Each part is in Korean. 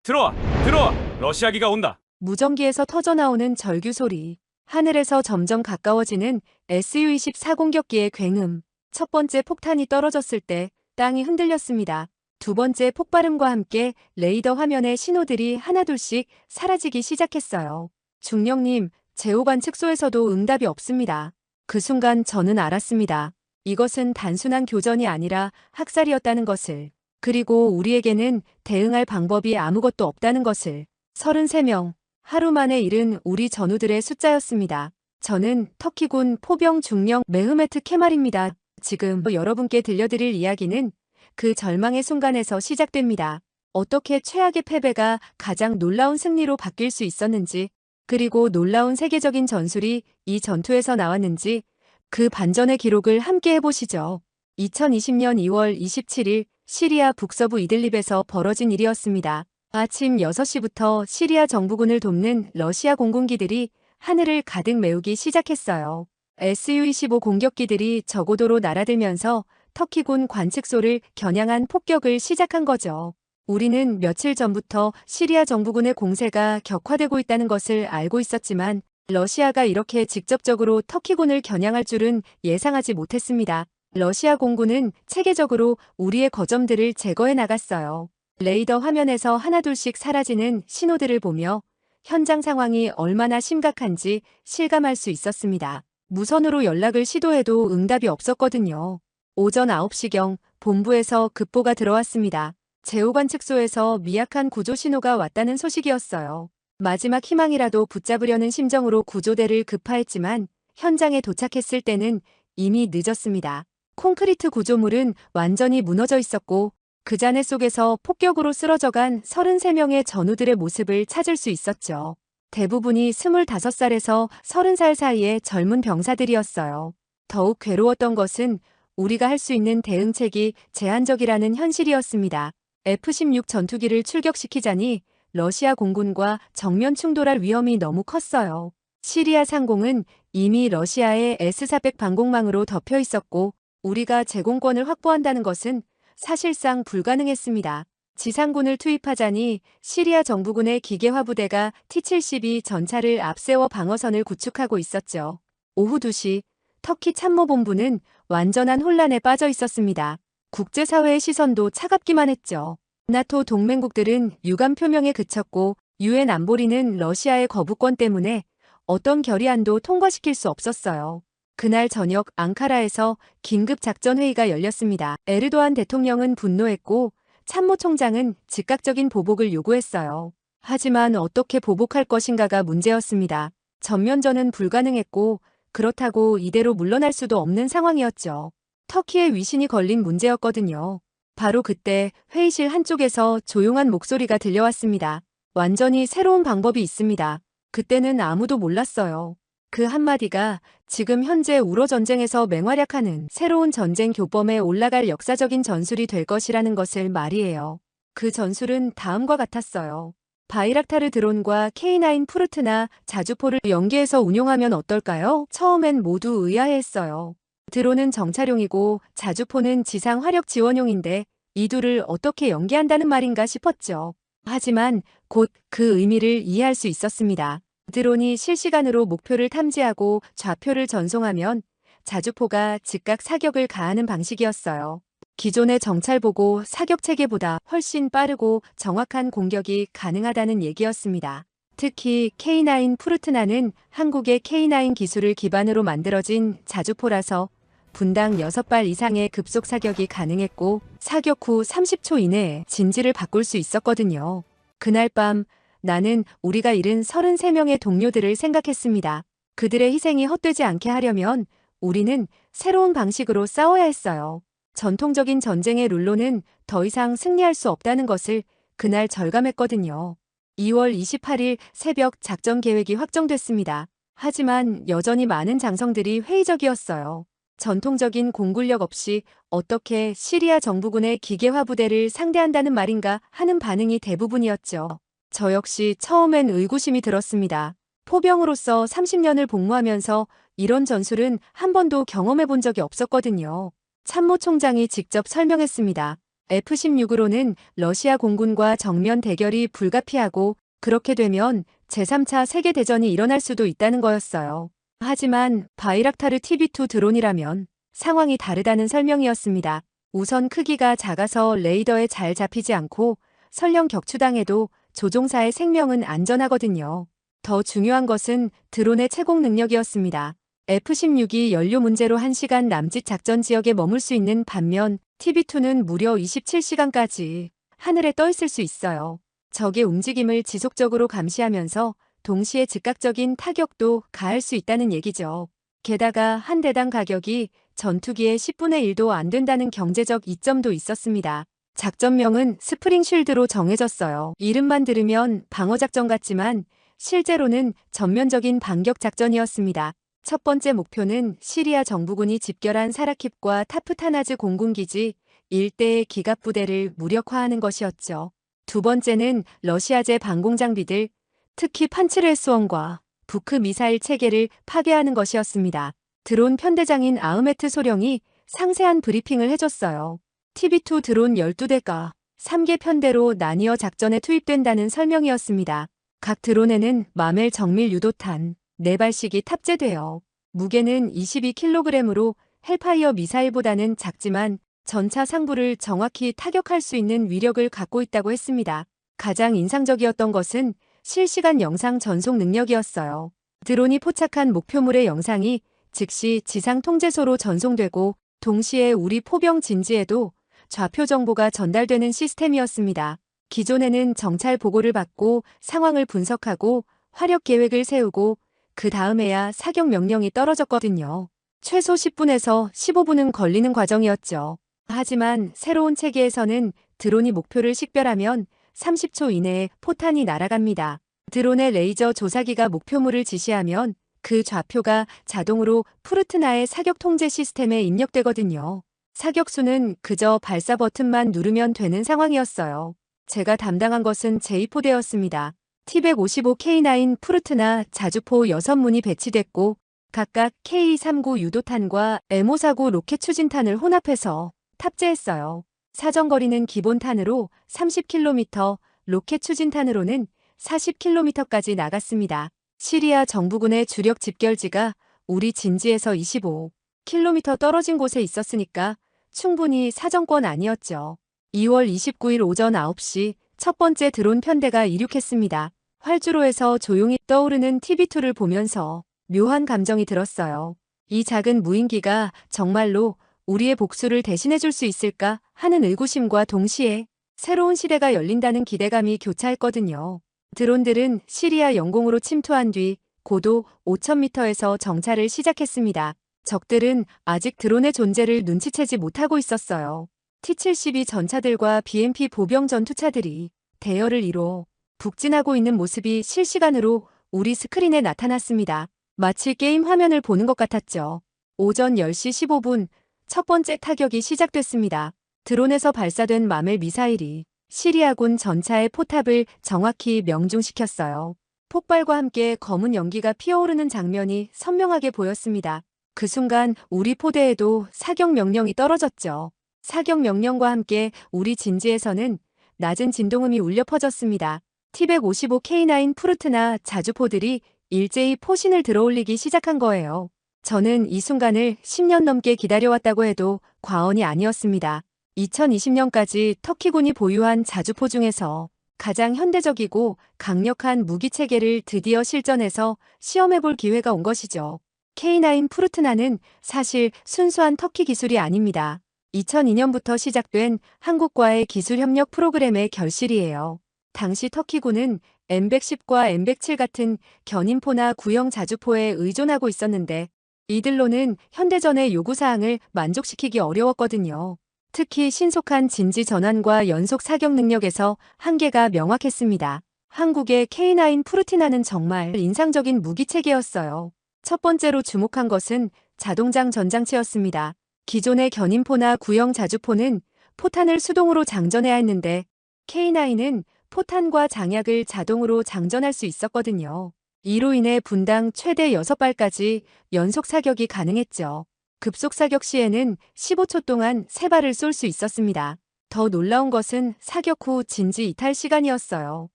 들어와, 들어와. 러시아기가 온다. 무전기에서 터져나오는 절규 소리. 하늘에서 점점 가까워지는 SU-24 공격기의 굉음. 첫 번째 폭탄이 떨어졌을 때 땅이 흔들렸습니다. 두 번째 폭발음과 함께 레이더 화면의 신호들이 하나둘씩 사라지기 시작했어요. 중령님, 제호관 측소에서도 응답이 없습니다. 그 순간 저는 알았습니다. 이것은 단순한 교전이 아니라 학살이었다는 것을. 그리고 우리에게는 대응할 방법이 아무것도 없다는 것을. 33명. 하루 만에 잃은 우리 전우들의 숫자였습니다. 저는 터키군 포병 중령 메흐메트 케말입니다. 지금 여러분께 들려드릴 이야기는 그 절망의 순간에서 시작됩니다. 어떻게 최악의 패배가 가장 놀라운 승리로 바뀔 수 있었는지, 그리고 놀라운 세계적인 전술이 이 전투에서 나왔는지, 그 반전의 기록을 함께 해보시죠. 2020년 2월 27일 시리아 북서부 이들립에서 벌어진 일이었습니다. 아침 6시부터 시리아 정부군을 돕는 러시아 공군기들이 하늘을 가득 메우기 시작했어요. SU-25 공격기들이 저고도로 날아들면서 터키군 관측소를 겨냥한 폭격을 시작한 거죠. 우리는 며칠 전부터 시리아 정부군의 공세가 격화되고 있다는 것을 알고 있었지만 러시아가 이렇게 직접적으로 터키군을 겨냥할 줄은 예상하지 못했습니다. 러시아 공군은 체계적으로 우리의 거점들을 제거해 나갔어요. 레이더 화면에서 하나둘씩 사라지는 신호들을 보며 현장 상황이 얼마나 심각한지 실감할 수 있었습니다. 무선으로 연락을 시도해도 응답이 없었거든요. 오전 9시경 본부에서 급보가 들어왔습니다. 제호관 측소에서 미약한 구조 신호가 왔다는 소식이었어요. 마지막 희망이라도 붙잡으려는 심정으로 구조대를 급파했지만 현장에 도착했을 때는 이미 늦었습니다. 콘크리트 구조물은 완전히 무너져 있었고 그 잔해 속에서 폭격으로 쓰러져간 33명의 전우들의 모습을 찾을 수 있었죠. 대부분이 25살에서 30살 사이의 젊은 병사들이었어요. 더욱 괴로웠던 것은 우리가 할 수 있는 대응책이 제한적이라는 현실이었습니다. F-16 전투기를 출격시키자니 러시아 공군과 정면 충돌할 위험이 너무 컸어요. 시리아 상공은 이미 러시아의 S-400 방공망으로 덮여 있었고 우리가 제공권을 확보한다는 것은 사실상 불가능했습니다. 지상군을 투입하자니 시리아 정부군의 기계화 부대가 T-72 전차를 앞세워 방어선을 구축하고 있었죠. 오후 2시 터키 참모본부는 완전한 혼란에 빠져 있었습니다. 국제사회의 시선도 차갑기만 했죠. 나토 동맹국들은 유감 표명에 그쳤고 유엔 안보리는 러시아의 거부권 때문에 어떤 결의안도 통과시킬 수 없었어요. 그날 저녁 앙카라에서 긴급 작전회의가 열렸습니다. 에르도안 대통령은 분노했고 참모총장은 즉각적인 보복을 요구했어요. 하지만 어떻게 보복할 것인가가 문제였습니다. 전면전은 불가능했고 그렇다고 이대로 물러날 수도 없는 상황이었죠. 터키의 위신이 걸린 문제였거든요. 바로 그때 회의실 한쪽에서 조용한 목소리가 들려왔습니다. 완전히 새로운 방법이 있습니다. 그때는 아무도 몰랐어요. 그 한마디가 지금 현재 우로 전쟁에서 맹활약하는 새로운 전쟁 교범에 올라갈 역사적인 전술이 될 것이라는 것을 말이에요. 그 전술은 다음과 같았어요. 바이락타르 드론과 K9 푸르트나 자주포를 연계해서 운용하면 어떨까요? 처음엔 모두 의아해했어요. 드론은 정찰용이고 자주포는 지상 화력 지원용인데 이 둘을 어떻게 연계한다는 말인가 싶었죠. 하지만 곧 그 의미를 이해할 수 있었습니다. 드론이 실시간으로 목표를 탐지하고 좌표를 전송하면 자주포가 즉각 사격을 가하는 방식이었어요. 기존의 정찰보고 사격 체계보다 훨씬 빠르고 정확한 공격이 가능하다는 얘기였습니다. 특히 K9 푸르트나는 한국의 K9 기술을 기반으로 만들어진 자주포라서 분당 6발 이상의 급속 사격이 가능했고 사격 후 30초 이내에 진지를 바꿀 수 있었거든요. 그날 밤 나는 우리가 잃은 33명의 동료들을 생각했습니다. 그들의 희생이 헛되지 않게 하려면 우리는 새로운 방식으로 싸워야 했어요. 전통적인 전쟁의 룰로는 더 이상 승리할 수 없다는 것을 그날 절감했거든요. 2월 28일 새벽 작전 계획이 확정됐습니다. 하지만 여전히 많은 장성들이 회의적이었어요. 전통적인 공군력 없이 어떻게 시리아 정부군의 기계화 부대를 상대한다는 말인가 하는 반응이 대부분이었죠. 저 역시 처음엔 의구심이 들었습니다. 포병으로서 30년을 복무하면서 이런 전술은 한 번도 경험해 본 적이 없었거든요. 참모총장이 직접 설명했습니다. F-16으로는 러시아 공군과 정면 대결이 불가피하고 그렇게 되면 제3차 세계대전이 일어날 수도 있다는 거였어요. 하지만 바이락타르 TB2 드론이라면 상황이 다르다는 설명이었습니다. 우선 크기가 작아서 레이더에 잘 잡히지 않고 설령 격추당해도 조종사의 생명은 안전하거든요. 더 중요한 것은 드론의 채공 능력이었습니다. F-16이 연료 문제로 1시간 남짓 작전 지역에 머물 수 있는 반면 TB2는 무려 27시간까지 하늘에 떠 있을 수 있어요. 적의 움직임을 지속적으로 감시하면서 동시에 즉각적인 타격도 가할 수 있다는 얘기죠. 게다가 한 대당 가격이 전투기의 10분의 1도 안 된다는 경제적 이점도 있었습니다. 작전명은 스프링쉴드로 정해졌어요. 이름만 들으면 방어작전 같지만 실제로는 전면적인 반격작전이었습니다. 첫 번째 목표는 시리아 정부군이 집결한 사라킵과 타프타나즈 공군기지 일대의 기갑부대를 무력화하는 것이었죠. 두 번째는 러시아제 방공장비들, 특히 판츠르-S1과 부크 미사일 체계를 파괴하는 것이었습니다. 드론 편대장인 아흐메트 소령이 상세한 브리핑을 해줬어요. TB2 드론 12대가 3개 편대로 나뉘어 작전에 투입된다는 설명이었습니다. 각 드론에는 마멜 정밀 유도탄 4발씩이 탑재되어 무게는 22kg으로 헬파이어 미사일보다는 작지만 전차 상부를 정확히 타격할 수 있는 위력을 갖고 있다고 했습니다. 가장 인상적이었던 것은 실시간 영상 전송 능력이었어요. 드론이 포착한 목표물의 영상이 즉시 지상 통제소로 전송되고 동시에 우리 포병 진지에도 좌표 정보가 전달되는 시스템이었습니다. 기존에는 정찰 보고를 받고 상황을 분석하고 화력 계획을 세우고 그 다음에야 사격 명령이 떨어졌거든요. 최소 10분에서 15분은 걸리는 과정이었죠. 하지만 새로운 체계에서는 드론이 목표를 식별하면 30초 이내에 포탄이 날아갑니다. 드론의 레이저 조사기가 목표물을 지시하면 그 좌표가 자동으로 푸르트나의 사격 통제 시스템에 입력되거든요. 사격수는 그저 발사 버튼만 누르면 되는 상황이었어요. 제가 담당한 것은 제2포대였습니다. T-155K9 푸르트나 자주포 6문이 배치됐고 각각 K-39 유도탄과 M549 로켓 추진탄을 혼합해서 탑재했어요. 사정거리는 기본탄으로 30km, 로켓 추진탄으로는 40km까지 나갔습니다. 시리아 정부군의 주력 집결지가 우리 진지에서 25km 떨어진 곳에 있었으니까 충분히 사정권 아니었죠. 2월 29일 오전 9시 첫 번째 드론 편대가 이륙했습니다. 활주로에서 조용히 떠오르는 TB2를 보면서 묘한 감정이 들었어요. 이 작은 무인기가 정말로 우리의 복수를 대신해줄 수 있을까 하는 의구심과 동시에 새로운 시대가 열린다는 기대감이 교차했거든요. 드론들은 시리아 영공으로 침투한 뒤 고도 5,000m에서 정찰을 시작했습니다. 적들은 아직 드론의 존재를 눈치채지 못하고 있었어요. T-72 전차들과 BMP 보병 전투차들이 대열을 이뤄 북진하고 있는 모습이 실시간으로 우리 스크린에 나타났습니다. 마치 게임 화면을 보는 것 같았죠. 오전 10시 15분 첫 번째 타격이 시작됐습니다. 드론에서 발사된 마멜 미사일이 시리아군 전차의 포탑을 정확히 명중시켰어요. 폭발과 함께 검은 연기가 피어오르는 장면이 선명하게 보였습니다. 그 순간 우리 포대에도 사격 명령이 떨어졌죠. 사격 명령과 함께 우리 진지에서는 낮은 진동음이 울려 퍼졌습니다. T-155K9 푸르트나 자주포들이 일제히 포신을 들어올리기 시작한 거예요. 저는 이 순간을 10년 넘게 기다려왔다고 해도 과언이 아니었습니다. 2020년까지 터키군이 보유한 자주포 중에서 가장 현대적이고 강력한 무기체계를 드디어 실전에서 시험해볼 기회가 온 것이죠. K9 푸르트나는 사실 순수한 터키 기술이 아닙니다. 2002년부터 시작된 한국과의 기술협력 프로그램의 결실이에요. 당시 터키군은 M110과 M107 같은 견인포나 구형 자주포에 의존하고 있었는데 이들로는 현대전의 요구사항을 만족시키기 어려웠거든요. 특히 신속한 진지 전환과 연속 사격 능력에서 한계가 명확했습니다. 한국의 K9 푸르티나는 정말 인상적인 무기체계였어요. 첫 번째로 주목한 것은 자동장 전장치였습니다. 기존의 견인포나 구형 자주포는 포탄을 수동으로 장전해야 했는데 K9은 포탄과 장약을 자동으로 장전할 수 있었거든요. 이로 인해 분당 최대 6발까지 연속 사격이 가능했죠. 급속 사격 시에는 15초 동안 3발을 쏠 수 있었습니다. 더 놀라운 것은 사격 후 진지 이탈 시간이었어요.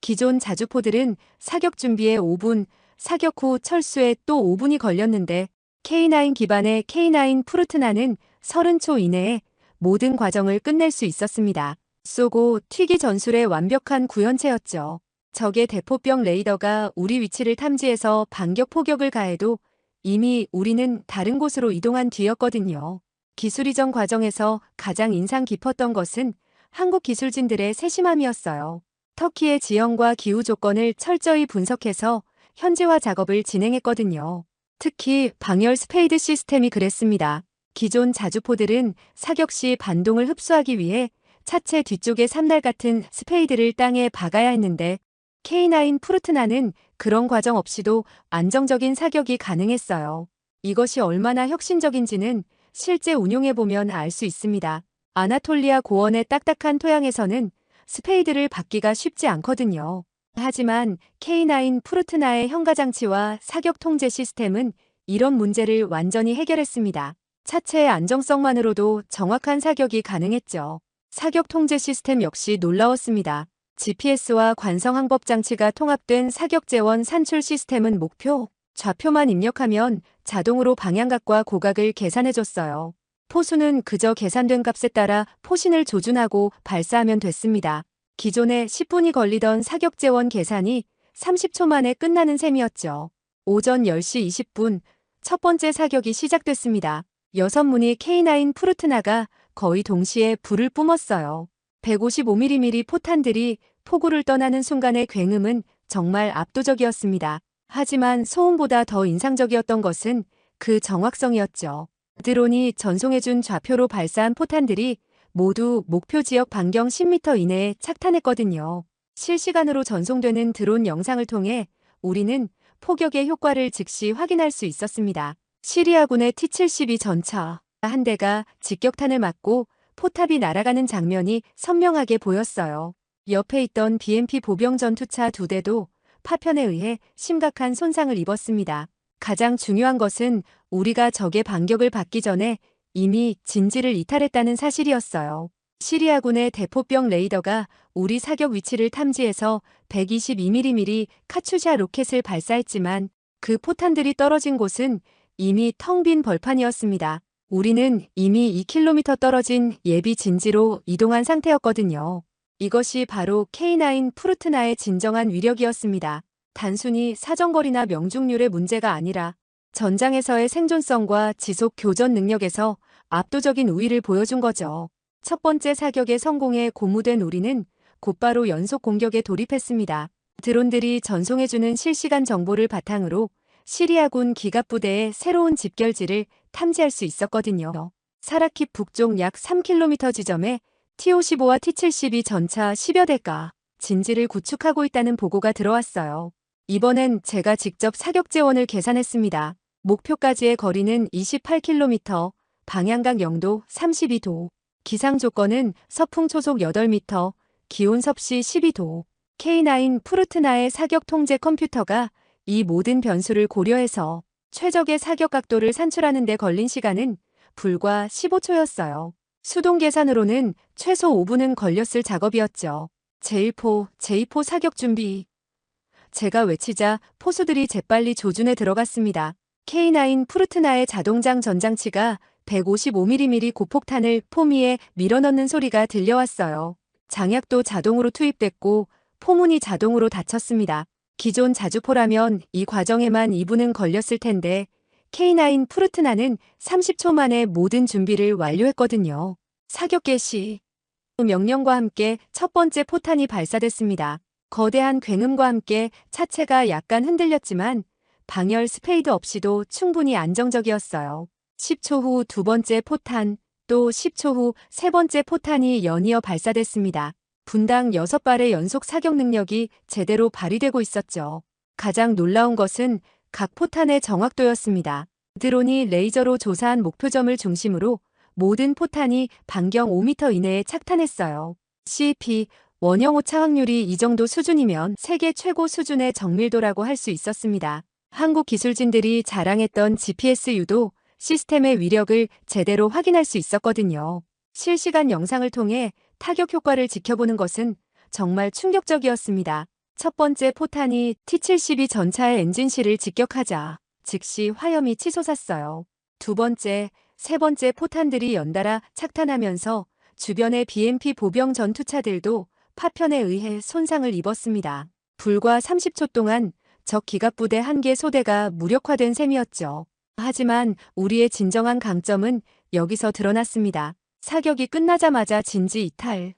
기존 자주포들은 사격 준비에 5분, 사격 후 철수에 또 5분이 걸렸는데 K9 기반의 K9 푸르트나는 30초 이내에 모든 과정을 끝낼 수 있었습니다. 쏘고 튀기 전술의 완벽한 구현체였죠. 적의 대포병 레이더가 우리 위치를 탐지해서 반격 포격을 가해도 이미 우리는 다른 곳으로 이동한 뒤였거든요. 기술 이전 과정에서 가장 인상 깊었던 것은 한국 기술진들의 세심함이었어요. 터키의 지형과 기후 조건을 철저히 분석해서 현지화 작업을 진행했거든요. 특히 방열 스페이드 시스템이 그랬습니다. 기존 자주포들은 사격 시 반동을 흡수하기 위해 차체 뒤쪽에 삼날 같은 스페이드를 땅에 박아야 했는데 K9 푸르트나는 그런 과정 없이도 안정적인 사격이 가능했어요. 이것이 얼마나 혁신적인지는 실제 운용해보면 알 수 있습니다. 아나톨리아 고원의 딱딱한 토양에서는 스페이드를 받기가 쉽지 않거든요. 하지만 K9 푸르트나의 현가장치와 사격 통제 시스템은 이런 문제를 완전히 해결했습니다. 차체의 안정성만으로도 정확한 사격이 가능했죠. 사격 통제 시스템 역시 놀라웠습니다. GPS와 관성 항법 장치가 통합된 사격 재원 산출 시스템은 목표, 좌표만 입력하면 자동으로 방향각과 고각을 계산해줬어요. 포수는 그저 계산된 값에 따라 포신을 조준하고 발사하면 됐습니다. 기존에 10분이 걸리던 사격 재원 계산이 30초 만에 끝나는 셈이었죠. 오전 10시 20분 첫 번째 사격이 시작됐습니다. 6문의 K9 푸르트나가 거의 동시에 불을 뿜었어요. 155mm 포탄들이 포구를 떠나는 순간의 굉음은 정말 압도적이었습니다. 하지만 소음보다 더 인상적이었던 것은 그 정확성이었죠. 드론이 전송해준 좌표로 발사한 포탄들이 모두 목표 지역 반경 10m 이내에 착탄했거든요. 실시간으로 전송되는 드론 영상을 통해 우리는 포격의 효과를 즉시 확인할 수 있었습니다. 시리아군의 T-72 전차 한 대가 직격탄을 맞고 포탑이 날아가는 장면이 선명하게 보였어요. 옆에 있던 BMP 보병 전투차 2대도 파편에 의해 심각한 손상을 입었습니다. 가장 중요한 것은 우리가 적의 반격을 받기 전에 이미 진지를 이탈했다는 사실이었어요. 시리아군의 대포병 레이더가 우리 사격 위치를 탐지해서 122mm 카츄샤 로켓을 발사했지만 그 포탄들이 떨어진 곳은 이미 텅 빈 벌판이었습니다. 우리는 이미 2km 떨어진 예비 진지로 이동한 상태였거든요. 이것이 바로 K9 푸르트나의 진정한 위력이었습니다. 단순히 사정거리나 명중률의 문제가 아니라 전장에서의 생존성과 지속 교전 능력에서 압도적인 우위를 보여준 거죠. 첫 번째 사격의 성공에 고무된 우리는 곧바로 연속 공격에 돌입했습니다. 드론들이 전송해주는 실시간 정보를 바탕으로 시리아군 기갑부대의 새로운 집결지를 탐지할 수 있었거든요. 사라킵 북쪽 약 3km 지점에 T-55와 T-72 전차 10여 대가 진지를 구축하고 있다는 보고가 들어왔어요. 이번엔 제가 직접 사격 재원을 계산했습니다. 목표까지의 거리는 28km, 방향각 0도 32도, 기상 조건은 서풍 초속 8m, 기온 섭씨 12도. K9 푸르트나의 사격 통제 컴퓨터가 이 모든 변수를 고려해서 최적의 사격 각도를 산출하는 데 걸린 시간은 불과 15초였어요. 수동 계산으로는 최소 5분은 걸렸을 작업이었죠. 제1포, 제2포 사격 준비. 제가 외치자 포수들이 재빨리 조준에 들어갔습니다. K9 푸르트나의 자동장 전장치가 155mm 고폭탄을 포미에 밀어넣는 소리가 들려왔어요. 장약도 자동으로 투입됐고 포문이 자동으로 닫혔습니다. 기존 자주포라면 이 과정에만 2분은 걸렸을 텐데 K9 푸르트나는 30초 만에 모든 준비를 완료했거든요. 사격 개시. 명령과 함께 첫 번째 포탄이 발사됐습니다. 거대한 굉음과 함께 차체가 약간 흔들렸지만 방열 스페이드 없이도 충분히 안정적이었어요. 10초 후 두 번째 포탄, 또 10초 후 세 번째 포탄이 연이어 발사됐습니다. 분당 6발의 연속 사격 능력이 제대로 발휘되고 있었죠. 가장 놀라운 것은 각 포탄의 정확도였습니다. 드론이 레이저로 조사한 목표점을 중심으로 모든 포탄이 반경 5m 이내에 착탄했어요. CP, 원형 오차 확률이 이 정도 수준이면 세계 최고 수준의 정밀도라고 할 수 있었습니다. 한국 기술진들이 자랑했던 GPS-U도 시스템의 위력을 제대로 확인할 수 있었거든요. 실시간 영상을 통해 타격 효과를 지켜보는 것은 정말 충격적이었습니다. 첫 번째 포탄이 T-72 전차의 엔진실을 직격하자 즉시 화염이 치솟았어요. 두 번째, 세 번째 포탄들이 연달아 착탄하면서 주변의 BMP 보병 전투차들도 파편에 의해 손상을 입었습니다. 불과 30초 동안 적 기갑부대 한 개 소대가 무력화된 셈이었죠. 하지만 우리의 진정한 강점은 여기서 드러났습니다. 사격이 끝나자마자 진지 이탈.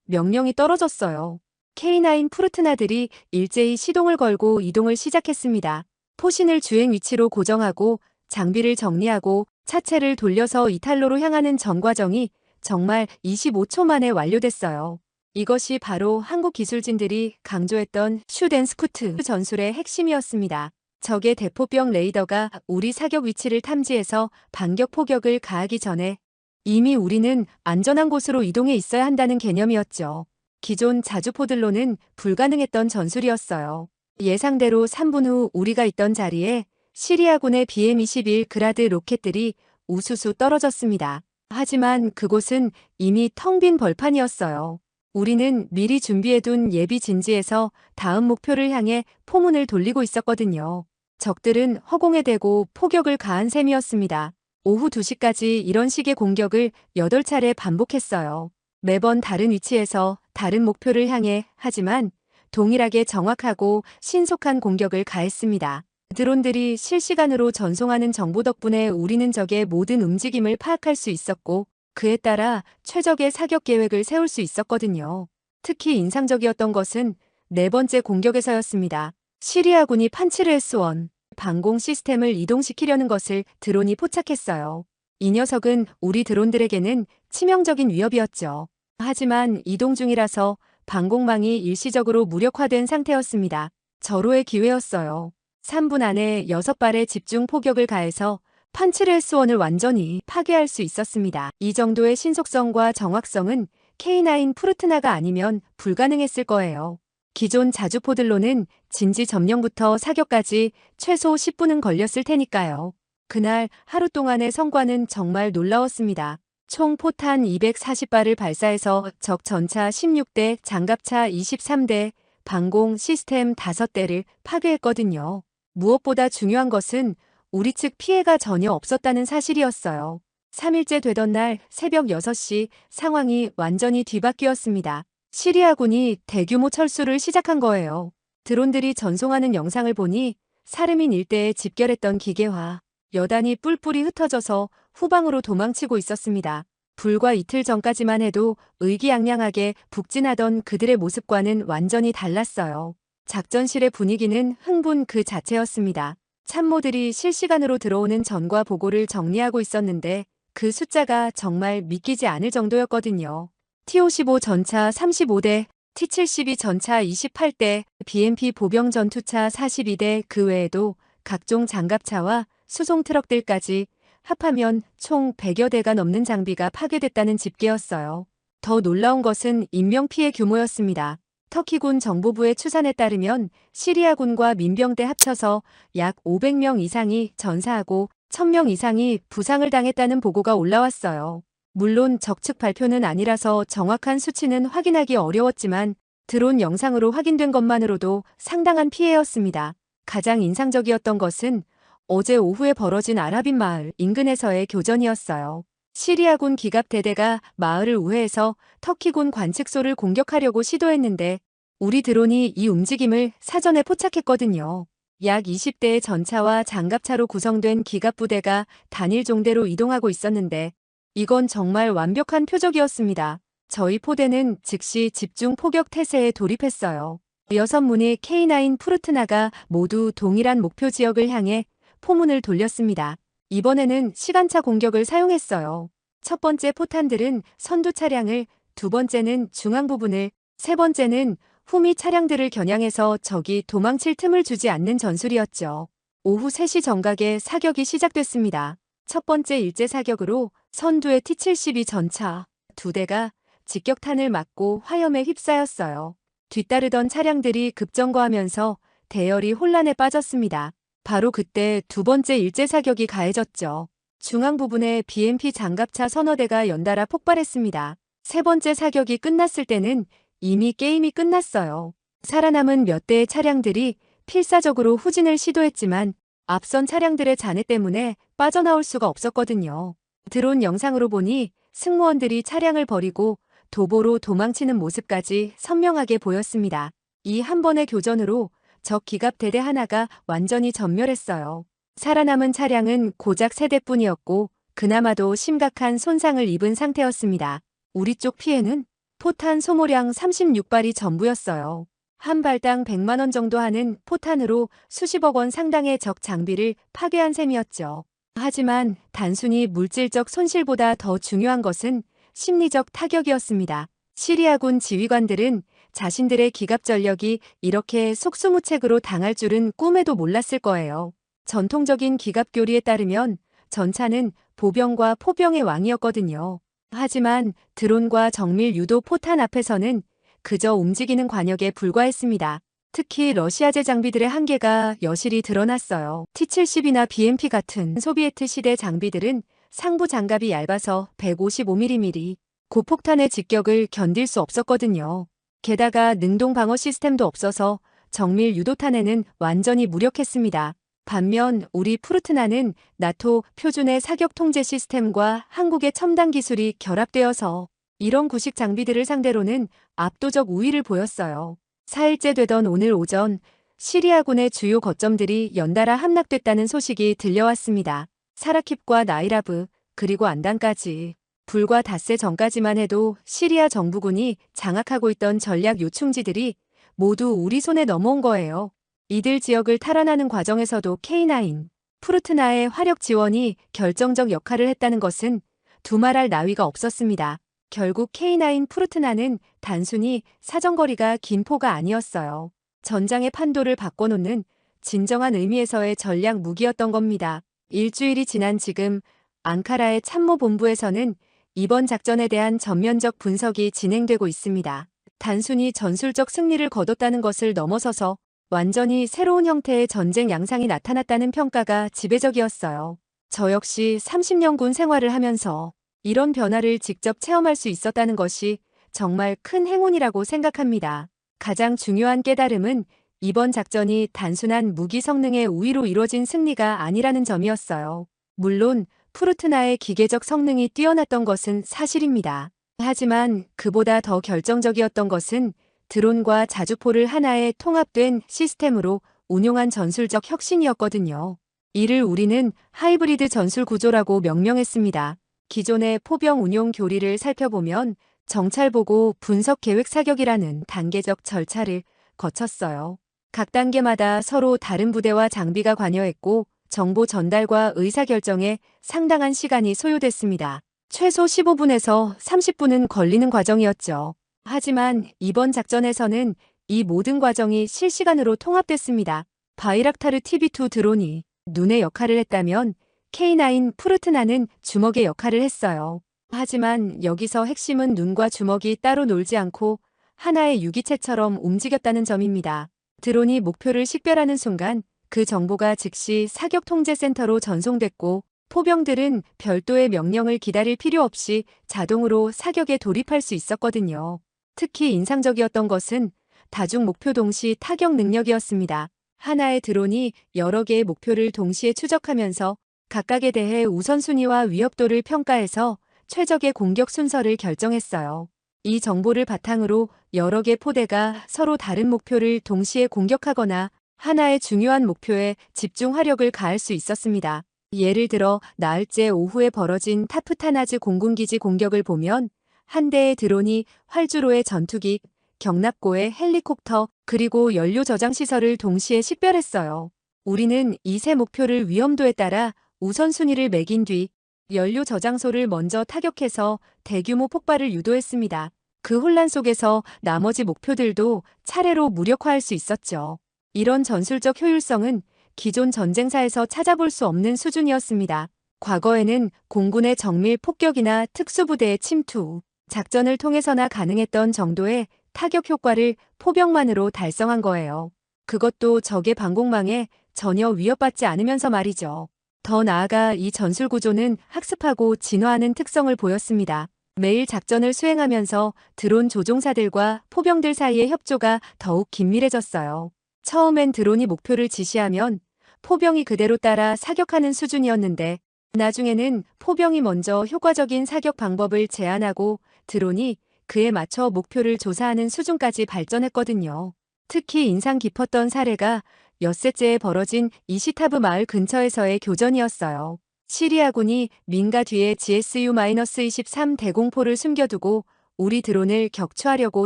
명령이 떨어졌어요. K9 푸르트나들이 일제히 시동을 걸고 이동을 시작했습니다. 포신을 주행 위치로 고정하고 장비를 정리하고 차체를 돌려서 이탈로로 향하는 전 과정이 정말 25초 만에 완료됐어요. 이것이 바로 한국 기술진들이 강조했던 슈덴스쿠트 전술의 핵심이었습니다. 적의 대포병 레이더가 우리 사격 위치를 탐지해서 반격 포격을 가하기 전에 이미 우리는 안전한 곳으로 이동해 있어야 한다는 개념이었죠. 기존 자주포들로는 불가능했던 전술이었어요. 예상대로 3분 후 우리가 있던 자리에 시리아군의 BM-21 그라드 로켓들이 우수수 떨어졌습니다. 하지만 그곳은 이미 텅 빈 벌판이었어요. 우리는 미리 준비해둔 예비 진지에서 다음 목표를 향해 포문을 돌리고 있었거든요. 적들은 허공에 대고 포격을 가한 셈이었습니다. 오후 2시까지 이런 식의 공격을 8차례 반복했어요. 매번 다른 위치에서 다른 목표를 향해 하지만 동일하게 정확하고 신속한 공격을 가했습니다. 드론들이 실시간으로 전송하는 정보 덕분에 우리는 적의 모든 움직임을 파악할 수 있었고 그에 따라 최적의 사격 계획을 세울 수 있었거든요. 특히 인상적이었던 것은 네 번째 공격에서였습니다. 시리아군이 판치르 S-1 방공 시스템을 이동시키려는 것을 드론이 포착했어요. 이 녀석은 우리 드론들에게는 치명적인 위협이었죠. 하지만 이동 중이라서 방공망이 일시적으로 무력화된 상태였습니다. 절호의 기회였어요. 3분 안에 6발의 집중 포격을 가해서 판치르 S-1을 완전히 파괴할 수 있었습니다. 이 정도의 신속성과 정확성은 K9 푸르트나가 아니면 불가능했을 거예요. 기존 자주포들로는 진지 점령부터 사격까지 최소 10분은 걸렸을 테니까요. 그날 하루 동안의 성과는 정말 놀라웠습니다. 총 포탄 240발을 발사해서 적 전차 16대, 장갑차 23대, 방공 시스템 5대를 파괴했거든요. 무엇보다 중요한 것은 우리 측 피해가 전혀 없었다는 사실이었어요. 3일째 되던 날 새벽 6시 상황이 완전히 뒤바뀌었습니다. 시리아군이 대규모 철수를 시작한 거예요. 드론들이 전송하는 영상을 보니 사르민 일대에 집결했던 기계화, 여단이 뿔뿔이 흩어져서 후방으로 도망치고 있었습니다. 불과 이틀 전까지만 해도 의기양양하게 북진하던 그들의 모습과는 완전히 달랐어요. 작전실의 분위기는 흥분 그 자체였습니다. 참모들이 실시간으로 들어오는 전과 보고를 정리하고 있었는데 그 숫자가 정말 믿기지 않을 정도였거든요. T-55 전차 35대, T-72 전차 28대, BMP 보병 전투차 42대 그 외에도 각종 장갑차와 수송 트럭들까지 합하면 총 100여 대가 넘는 장비가 파괴됐다는 집계였어요. 더 놀라운 것은 인명피해 규모였습니다. 터키군 정보부의 추산에 따르면 시리아군과 민병대 합쳐서 약 500명 이상이 전사하고 1000명 이상이 부상을 당했다는 보고가 올라왔어요. 물론 적측 발표는 아니라서 정확한 수치는 확인하기 어려웠지만 드론 영상으로 확인된 것만으로도 상당한 피해였습니다. 가장 인상적이었던 것은 어제 오후에 벌어진 아라빈 마을 인근에서의 교전이었어요. 시리아군 기갑대대가 마을을 우회해서 터키군 관측소를 공격하려고 시도했는데 우리 드론이 이 움직임을 사전에 포착했거든요. 약 20대의 전차와 장갑차로 구성된 기갑부대가 단일 종대로 이동하고 있었는데 이건 정말 완벽한 표적이었습니다. 저희 포대는 즉시 집중 포격 태세에 돌입했어요. 6문의 K9 푸르트나가 모두 동일한 목표 지역을 향해 포문을 돌렸습니다. 이번에는 시간차 공격을 사용했어요. 첫 번째 포탄들은 선두 차량을, 두 번째는 중앙 부분을, 세 번째는 후미 차량들을 겨냥해서 적이 도망칠 틈을 주지 않는 전술이었죠. 오후 3시 정각에 사격이 시작됐습니다. 첫 번째 일제 사격으로 선두의 T-72 전차 2대가 직격탄을 맞고 화염에 휩싸였어요. 뒤따르던 차량들이 급정거하면서 대열이 혼란에 빠졌습니다. 바로 그때 두 번째 일제 사격이 가해졌죠. 중앙 부분에 BMP 장갑차 서너 대가 연달아 폭발했습니다. 세 번째 사격이 끝났을 때는 이미 게임이 끝났어요. 살아남은 몇 대의 차량들이 필사적으로 후진을 시도했지만 앞선 차량들의 잔해 때문에 빠져나올 수가 없었거든요. 드론 영상으로 보니 승무원들이 차량을 버리고 도보로 도망치는 모습까지 선명하게 보였습니다. 이 한 번의 교전으로 적 기갑 대대 하나가 완전히 전멸했어요. 살아남은 차량은 고작 3대뿐이었고 그나마도 심각한 손상을 입은 상태였습니다. 우리 쪽 피해는 포탄 소모량 36발이 전부였어요. 한 발당 100만 원 정도 하는 포탄으로 수십억 원 상당의 적 장비를 파괴한 셈이었죠. 하지만 단순히 물질적 손실보다 더 중요한 것은 심리적 타격이었습니다. 시리아군 지휘관들은 자신들의 기갑 전력이 이렇게 속수무책으로 당할 줄은 꿈에도 몰랐을 거예요. 전통적인 기갑 교리에 따르면 전차는 보병과 포병의 왕이었거든요. 하지만 드론과 정밀 유도 포탄 앞에서는 그저 움직이는 관역에 불과했습니다. 특히 러시아제 장비들의 한계가 여실히 드러났어요. T-70이나 BMP 같은 소비에트 시대 장비들은 상부 장갑이 얇아서 155mm, 고폭탄의 직격을 견딜 수 없었거든요. 게다가 능동 방어 시스템도 없어서 정밀 유도탄에는 완전히 무력했습니다. 반면 우리 푸르트나는 나토 표준의 사격 통제 시스템과 한국의 첨단 기술이 결합되어서 이런 구식 장비들을 상대로는 압도적 우위를 보였어요. 4일째 되던 오늘 오전 시리아군의 주요 거점들이 연달아 함락됐다는 소식이 들려왔습니다. 사라킵과 나이라브 그리고 안단까지. 불과 닷새 전까지만 해도 시리아 정부군이 장악하고 있던 전략 요충지들이 모두 우리 손에 넘어온 거예요. 이들 지역을 탈환하는 과정에서도 K9, 푸르트나의 화력 지원이 결정적 역할을 했다는 것은 두말할 나위가 없었습니다. 결국 K9 푸르트나는 단순히 사정거리가 긴 포가 아니었어요. 전장의 판도를 바꿔놓는 진정한 의미에서의 전략 무기였던 겁니다. 일주일이 지난 지금 앙카라의 참모본부에서는 이번 작전에 대한 전면적 분석이 진행되고 있습니다. 단순히 전술적 승리를 거뒀다는 것을 넘어서서 완전히 새로운 형태의 전쟁 양상이 나타났다는 평가가 지배적이었어요. 저 역시 30년 군 생활을 하면서 이런 변화를 직접 체험할 수 있었다는 것이 정말 큰 행운이라고 생각합니다. 가장 중요한 깨달음은 이번 작전이 단순한 무기 성능의 우위로 이루어진 승리가 아니라는 점이었어요. 물론 푸르트나의 기계적 성능이 뛰어났던 것은 사실입니다. 하지만 그보다 더 결정적이었던 것은 드론과 자주포를 하나의 통합된 시스템으로 운용한 전술적 혁신이었거든요. 이를 우리는 하이브리드 전술 구조라고 명명했습니다. 기존의 포병 운용 교리를 살펴보면 정찰보고 분석 계획 사격이라는 단계적 절차를 거쳤어요. 각 단계마다 서로 다른 부대와 장비가 관여했고 정보 전달과 의사결정에 상당한 시간이 소요됐습니다. 최소 15분에서 30분은 걸리는 과정이었죠. 하지만 이번 작전에서는 이 모든 과정이 실시간으로 통합됐습니다. 바이락타르 TB2 드론이 눈의 역할을 했다면 K9 푸르트나는 주먹의 역할을 했어요. 하지만 여기서 핵심은 눈과 주먹이 따로 놀지 않고 하나의 유기체처럼 움직였다는 점입니다. 드론이 목표를 식별하는 순간 그 정보가 즉시 사격통제센터로 전송됐고 포병들은 별도의 명령을 기다릴 필요 없이 자동으로 사격에 돌입할 수 있었거든요. 특히 인상적이었던 것은 다중 목표 동시 타격 능력이었습니다. 하나의 드론이 여러 개의 목표를 동시에 추적하면서 각각에 대해 우선순위와 위협도를 평가해서 최적의 공격 순서를 결정했어요. 이 정보를 바탕으로 여러 개 포대가 서로 다른 목표를 동시에 공격하거나 하나의 중요한 목표에 집중 화력을 가할 수 있었습니다. 예를 들어 나흘째 오후에 벌어진 타프타나즈 공군기지 공격을 보면 한 대의 드론이 활주로의 전투기, 경납고의 헬리콥터, 그리고 연료 저장 시설을 동시에 식별했어요. 우리는 이 세 목표를 위험도에 따라 우선순위를 매긴 뒤 연료 저장소를 먼저 타격해서 대규모 폭발을 유도했습니다. 그 혼란 속에서 나머지 목표들도 차례로 무력화할 수 있었죠. 이런 전술적 효율성은 기존 전쟁사에서 찾아볼 수 없는 수준이었습니다. 과거에는 공군의 정밀 폭격이나 특수부대의 침투, 작전을 통해서나 가능했던 정도의 타격 효과를 포병만으로 달성한 거예요. 그것도 적의 방공망에 전혀 위협받지 않으면서 말이죠. 더 나아가 이 전술 구조는 학습하고 진화하는 특성을 보였습니다. 매일 작전을 수행하면서 드론 조종사들과 포병들 사이의 협조가 더욱 긴밀해졌어요. 처음엔 드론이 목표를 지시하면 포병이 그대로 따라 사격하는 수준이었는데 나중에는 포병이 먼저 효과적인 사격 방법을 제안하고 드론이 그에 맞춰 목표를 조사하는 수준까지 발전했거든요. 특히 인상 깊었던 사례가 엿새째에 벌어진 이시타브 마을 근처에서의 교전이었어요. 시리아군이 민가 뒤에 GSU-23 대공포를 숨겨두고 우리 드론을 격추하려고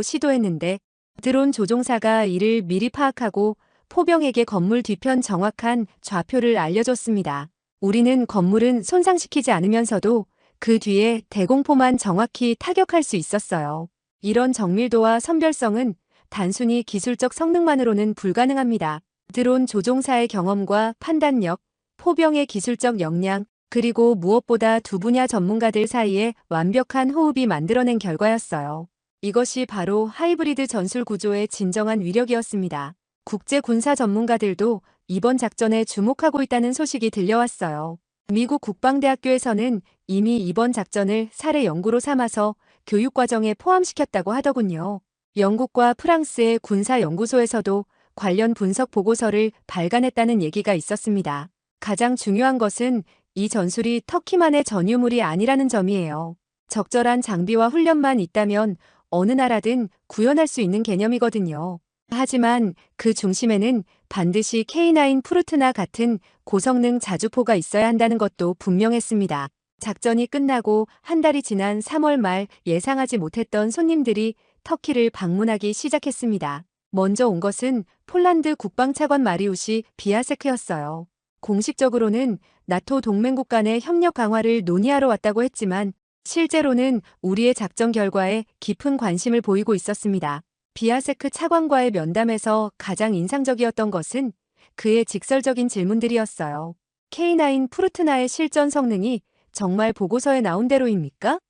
시도했는데 드론 조종사가 이를 미리 파악하고 포병에게 건물 뒤편 정확한 좌표를 알려줬습니다. 우리는 건물은 손상시키지 않으면서도 그 뒤에 대공포만 정확히 타격할 수 있었어요. 이런 정밀도와 선별성은 단순히 기술적 성능만으로는 불가능합니다. 드론 조종사의 경험과 판단력, 포병의 기술적 역량, 그리고 무엇보다 두 분야 전문가들 사이에 완벽한 호흡이 만들어낸 결과였어요. 이것이 바로 하이브리드 전술 구조의 진정한 위력이었습니다. 국제 군사 전문가들도 이번 작전에 주목하고 있다는 소식이 들려왔어요. 미국 국방대학교에서는 이미 이번 작전을 사례 연구로 삼아서 교육과정에 포함시켰다고 하더군요. 영국과 프랑스의 군사연구소에서도 관련 분석 보고서를 발간했다는 얘기가 있었습니다. 가장 중요한 것은 이 전술이 터키만의 전유물이 아니라는 점이에요. 적절한 장비와 훈련만 있다면 어느 나라든 구현할 수 있는 개념이거든요. 하지만 그 중심에는 반드시 K9 푸르트나 같은 고성능 자주포가 있어야 한다는 것도 분명했습니다. 작전이 끝나고 한 달이 지난 3월 말 예상하지 못했던 손님들이 터키를 방문하기 시작했습니다. 먼저 온 것은 폴란드 국방차관 마리우시 비아세크였어요. 공식적으로는 나토 동맹국 간의 협력 강화를 논의하러 왔다고 했지만 실제로는 우리의 작전 결과에 깊은 관심을 보이고 있었습니다. 비아세크 차관과의 면담에서 가장 인상적이었던 것은 그의 직설적인 질문들이었어요. K9 푸르트나의 실전 성능이 정말 보고서에 나온 대로입니까?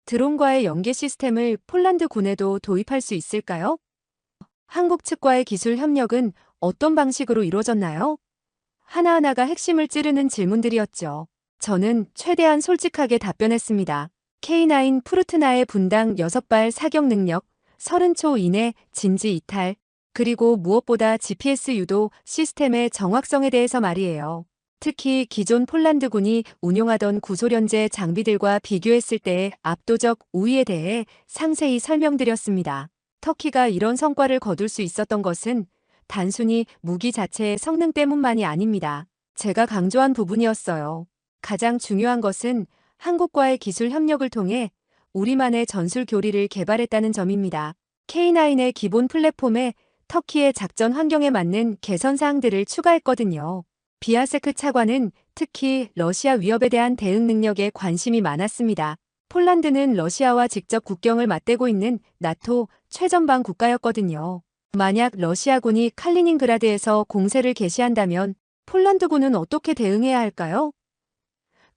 드론과의 연계 시스템을 폴란드 군에도 도입할 수 있을까요? 한국 측과의 기술 협력은 어떤 방식으로 이루어졌나요? 하나하나가 핵심을 찌르는 질문들이었죠. 저는 최대한 솔직하게 답변했습니다. K9 푸르트나의 분당 6발 사격 능력, 30초 이내 진지 이탈, 그리고 무엇보다 GPS 유도 시스템의 정확성에 대해서 말이에요. 특히 기존 폴란드군이 운용하던 구소련제 장비들과 비교했을 때의 압도적 우위에 대해 상세히 설명드렸습니다. 터키가 이런 성과를 거둘 수 있었던 것은 단순히 무기 자체의 성능 때문만이 아닙니다. 제가 강조한 부분이었어요. 가장 중요한 것은 한국과의 기술 협력을 통해 우리만의 전술 교리를 개발했다는 점입니다. K9의 기본 플랫폼에 터키의 작전 환경에 맞는 개선 사항들을 추가했거든요. 비아세크 차관은 특히 러시아 위협에 대한 대응 능력에 관심이 많았습니다. 폴란드는 러시아와 직접 국경을 맞대고 있는 나토 최전방 국가였거든요. 만약 러시아군이 칼리닝그라드에서 공세를 개시한다면 폴란드군은 어떻게 대응해야 할까요?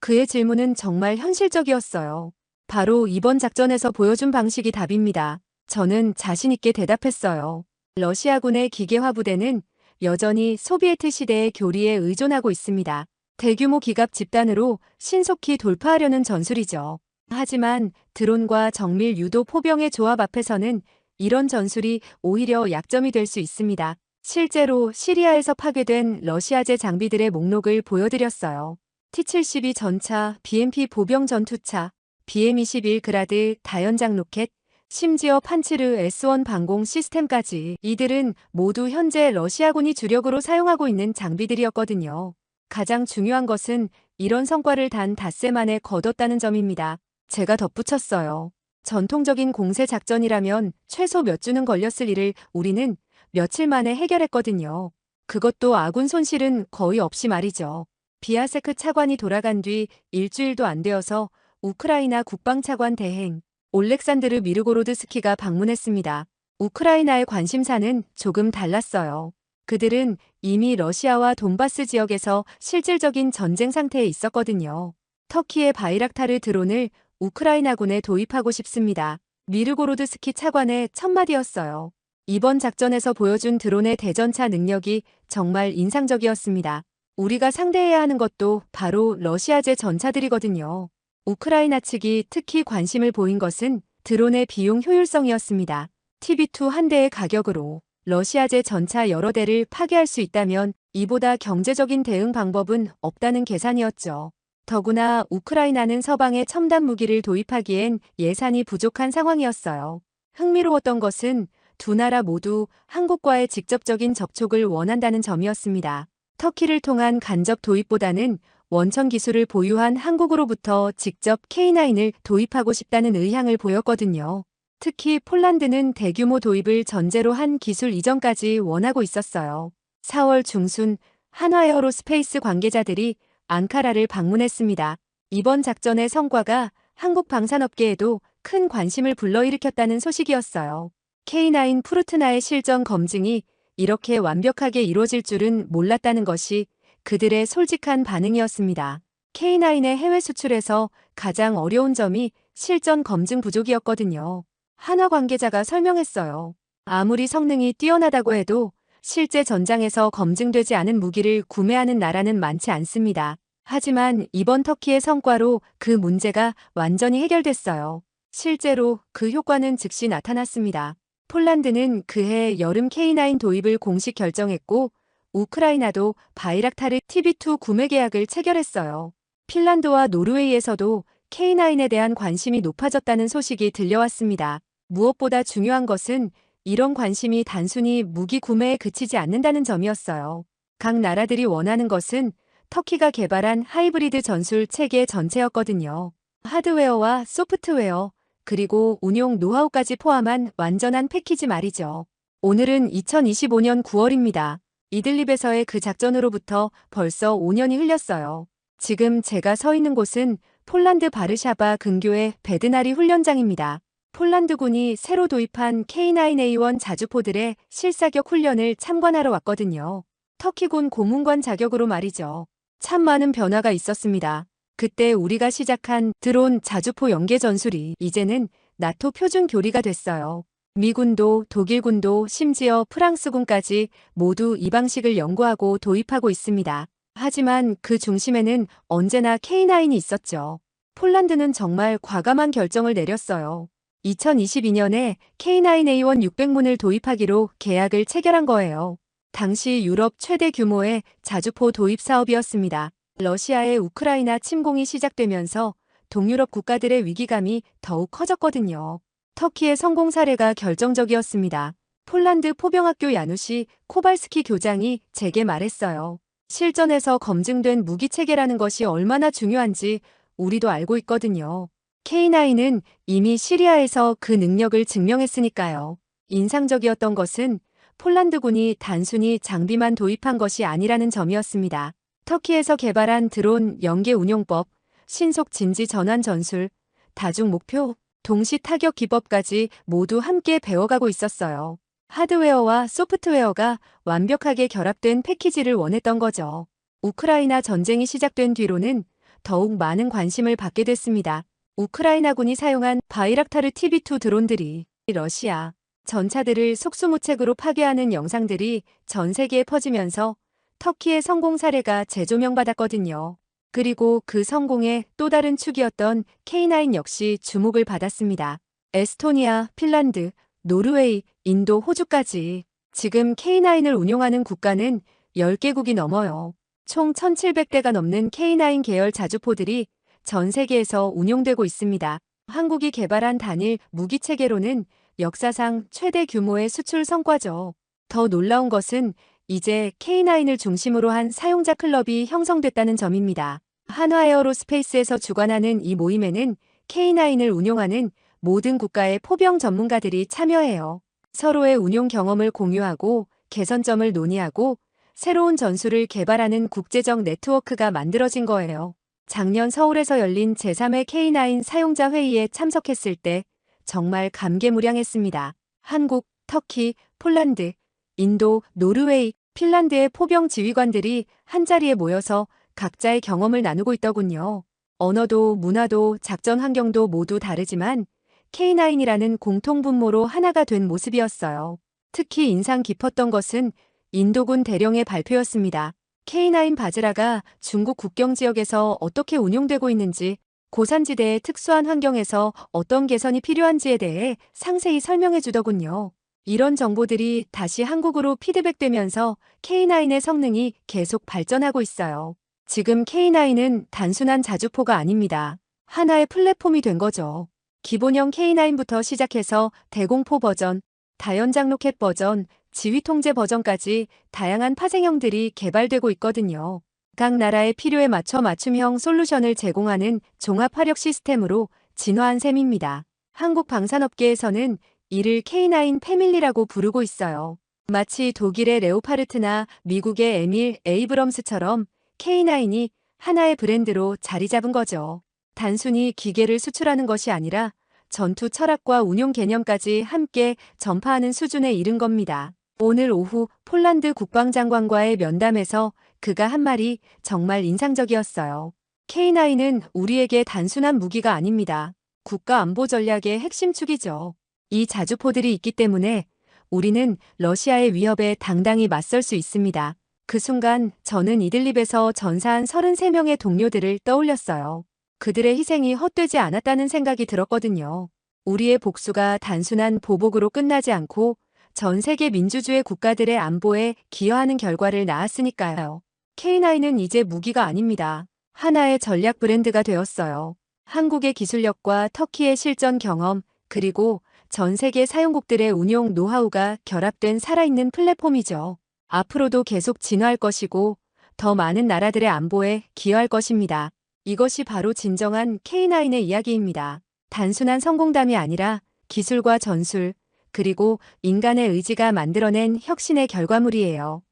그의 질문은 정말 현실적이었어요. 바로 이번 작전에서 보여준 방식이 답입니다. 저는 자신 있게 대답했어요. 러시아군의 기계화 부대는 여전히 소비에트 시대의 교리에 의존하고 있습니다. 대규모 기갑 집단으로 신속히 돌파하려는 전술이죠. 하지만 드론과 정밀 유도 포병의 조합 앞에서는 이런 전술이 오히려 약점이 될 수 있습니다. 실제로 시리아에서 파괴된 러시아제 장비들의 목록을 보여드렸어요. T-72 전차, BMP 보병 전투차, BM-21 그라드 다연장 로켓, 심지어 판치르 S1 방공 시스템까지 이들은 모두 현재 러시아군이 주력으로 사용하고 있는 장비들이었거든요. 가장 중요한 것은 이런 성과를 단 닷새 만에 거뒀다는 점입니다. 제가 덧붙였어요. 전통적인 공세 작전이라면 최소 몇 주는 걸렸을 일을 우리는 며칠 만에 해결했거든요. 그것도 아군 손실은 거의 없이 말이죠. 비아세크 차관이 돌아간 뒤 일주일도 안 되어서 우크라이나 국방차관 대행 올렉산드르 미르고로드스키가 방문했습니다. 우크라이나의 관심사는 조금 달랐어요. 그들은 이미 러시아와 돈바스 지역에서 실질적인 전쟁 상태에 있었거든요. 터키의 바이락타르 드론을 우크라이나군에 도입하고 싶습니다. 미르고로드스키 차관의 첫마디였어요. 이번 작전에서 보여준 드론의 대전차 능력이 정말 인상적이었습니다. 우리가 상대해야 하는 것도 바로 러시아제 전차들이거든요. 우크라이나 측이 특히 관심을 보인 것은 드론의 비용 효율성이었습니다. TB2 한 대의 가격으로 러시아제 전차 여러 대를 파괴할 수 있다면 이보다 경제적인 대응 방법은 없다는 계산이었죠. 더구나 우크라이나는 서방의 첨단 무기를 도입하기엔 예산이 부족한 상황이었어요. 흥미로웠던 것은 두 나라 모두 한국과의 직접적인 접촉을 원한다는 점이었습니다. 터키를 통한 간접 도입보다는 원천 기술을 보유한 한국으로부터 직접 K9을 도입하고 싶다는 의향을 보였거든요. 특히 폴란드는 대규모 도입을 전제로 한 기술 이전까지 원하고 있었어요. 4월 중순 한화에어로스페이스 관계자들이 앙카라를 방문했습니다. 이번 작전의 성과가 한국 방산업계에도 큰 관심을 불러일으켰다는 소식이었어요. K9 푸르트나의 실전 검증이 이렇게 완벽하게 이루어질 줄은 몰랐다는 것이 그들의 솔직한 반응이었습니다. K9의 해외 수출에서 가장 어려운 점이 실전 검증 부족이었거든요. 한화 관계자가 설명했어요. 아무리 성능이 뛰어나다고 해도 실제 전장에서 검증되지 않은 무기를 구매하는 나라는 많지 않습니다. 하지만 이번 터키의 성과로 그 문제가 완전히 해결됐어요. 실제로 그 효과는 즉시 나타났습니다. 폴란드는 그해 여름 K9 도입을 공식 결정했고 우크라이나도 바이락타르 TB2 구매 계약을 체결했어요. 핀란드와 노르웨이에서도 K9에 대한 관심이 높아졌다는 소식이 들려왔습니다. 무엇보다 중요한 것은 이런 관심이 단순히 무기 구매에 그치지 않는다는 점이었어요. 각 나라들이 원하는 것은 터키가 개발한 하이브리드 전술 체계 전체였거든요. 하드웨어와 소프트웨어, 그리고 운용 노하우까지 포함한 완전한 패키지 말이죠. 오늘은 2025년 9월입니다. 이들립에서의 그 작전으로부터 벌써 5년이 흘렸어요. 지금 제가 서 있는 곳은 폴란드 바르샤바 근교의 베드나리 훈련장입니다. 폴란드군이 새로 도입한 K9A1 자주포들의 실사격 훈련을 참관하러 왔거든요. 터키군 고문관 자격으로 말이죠. 참 많은 변화가 있었습니다. 그때 우리가 시작한 드론 자주포 연계 전술이 이제는 나토 표준 교리가 됐어요. 미군도 독일군도 심지어 프랑스군까지 모두 이 방식을 연구하고 도입하고 있습니다. 하지만 그 중심에는 언제나 K9이 있었죠. 폴란드는 정말 과감한 결정을 내렸어요. 2022년에 K9A1 600문을 도입하기로 계약을 체결한 거예요. 당시 유럽 최대 규모의 자주포 도입 사업이었습니다. 러시아의 우크라이나 침공이 시작되면서 동유럽 국가들의 위기감이 더욱 커졌거든요. 터키의 성공 사례가 결정적이었습니다. 폴란드 포병학교 야누시 코발스키 교장이 제게 말했어요. 실전에서 검증된 무기 체계라는 것이 얼마나 중요한지 우리도 알고 있거든요. K9은 이미 시리아에서 그 능력을 증명했으니까요. 인상적이었던 것은 폴란드군이 단순히 장비만 도입한 것이 아니라는 점이었습니다. 터키에서 개발한 드론 연계 운용법, 신속 진지 전환 전술, 다중 목표, 동시 타격 기법까지 모두 함께 배워가고 있었어요. 하드웨어와 소프트웨어가 완벽하게 결합된 패키지를 원했던 거죠. 우크라이나 전쟁이 시작된 뒤로는 더욱 많은 관심을 받게 됐습니다. 우크라이나군이 사용한 바이락타르 TB2 드론들이 러시아 전차들을 속수무책으로 파괴하는 영상들이 전 세계에 퍼지면서 터키의 성공 사례가 재조명받았거든요. 그리고 그 성공의 또 다른 축이었던 K9 역시 주목을 받았습니다. 에스토니아, 핀란드, 노르웨이, 인도, 호주까지 지금 K9을 운용하는 국가는 10개국이 넘어요. 총 1,700대가 넘는 K9 계열 자주포들이 전 세계에서 운용되고 있습니다. 한국이 개발한 단일 무기 체계로는 역사상 최대 규모의 수출 성과죠. 더 놀라운 것은 이제 K9을 중심으로 한 사용자 클럽이 형성됐다는 점입니다. 한화에어로스페이스에서 주관하는 이 모임에는 K9을 운용하는 모든 국가의 포병 전문가들이 참여해요. 서로의 운용 경험을 공유하고 개선점을 논의하고 새로운 전술을 개발하는 국제적 네트워크가 만들어진 거예요. 작년 서울에서 열린 제3회 K9 사용자 회의에 참석했을 때 정말 감개무량했습니다. 한국, 터키, 폴란드, 인도, 노르웨이, 핀란드의 포병 지휘관들이 한자리에 모여서 각자의 경험을 나누고 있더군요. 언어도 문화도 작전 환경도 모두 다르지만 K9이라는 공통분모로 하나가 된 모습이었어요. 특히 인상 깊었던 것은 인도군 대령의 발표였습니다. K9 바즈라가 중국 국경 지역에서 어떻게 운용되고 있는지 고산지대의 특수한 환경에서 어떤 개선이 필요한지에 대해 상세히 설명해 주더군요. 이런 정보들이 다시 한국으로 피드백되면서 K9의 성능이 계속 발전하고 있어요. 지금 K9은 단순한 자주포가 아닙니다. 하나의 플랫폼이 된 거죠. 기본형 K9부터 시작해서 대공포 버전, 다연장 로켓 버전, 지휘통제 버전까지 다양한 파생형들이 개발되고 있거든요. 각 나라의 필요에 맞춰 맞춤형 솔루션을 제공하는 종합 화력 시스템으로 진화한 셈입니다. 한국 방산업계에서는 이를 K9 패밀리라고 부르고 있어요. 마치 독일의 레오파르트나 미국의 에밀 에이브럼스처럼 K9이 하나의 브랜드로 자리 잡은 거죠. 단순히 기계를 수출하는 것이 아니라 전투 철학과 운용 개념까지 함께 전파하는 수준에 이른 겁니다. 오늘 오후 폴란드 국방장관과의 면담에서 그가 한 말이 정말 인상적이었어요. K9은 우리에게 단순한 무기가 아닙니다. 국가 안보 전략의 핵심 축이죠. 이 자주포들이 있기 때문에 우리는 러시아의 위협에 당당히 맞설 수 있습니다. 그 순간 저는 이들립에서 전사한 33명의 동료들을 떠올렸어요. 그들의 희생이 헛되지 않았다는 생각이 들었거든요. 우리의 복수가 단순한 보복으로 끝나지 않고 전 세계 민주주의 국가들의 안보에 기여하는 결과를 낳았으니까요. K9은 이제 무기가 아닙니다. 하나의 전략 브랜드가 되었어요. 한국의 기술력과 터키의 실전 경험, 그리고 전 세계 사용국들의 운용 노하우가 결합된 살아있는 플랫폼이죠. 앞으로도 계속 진화할 것이고 더 많은 나라들의 안보에 기여할 것입니다. 이것이 바로 진정한 K9의 이야기입니다. 단순한 성공담이 아니라 기술과 전술, 그리고 인간의 의지가 만들어낸 혁신의 결과물이에요.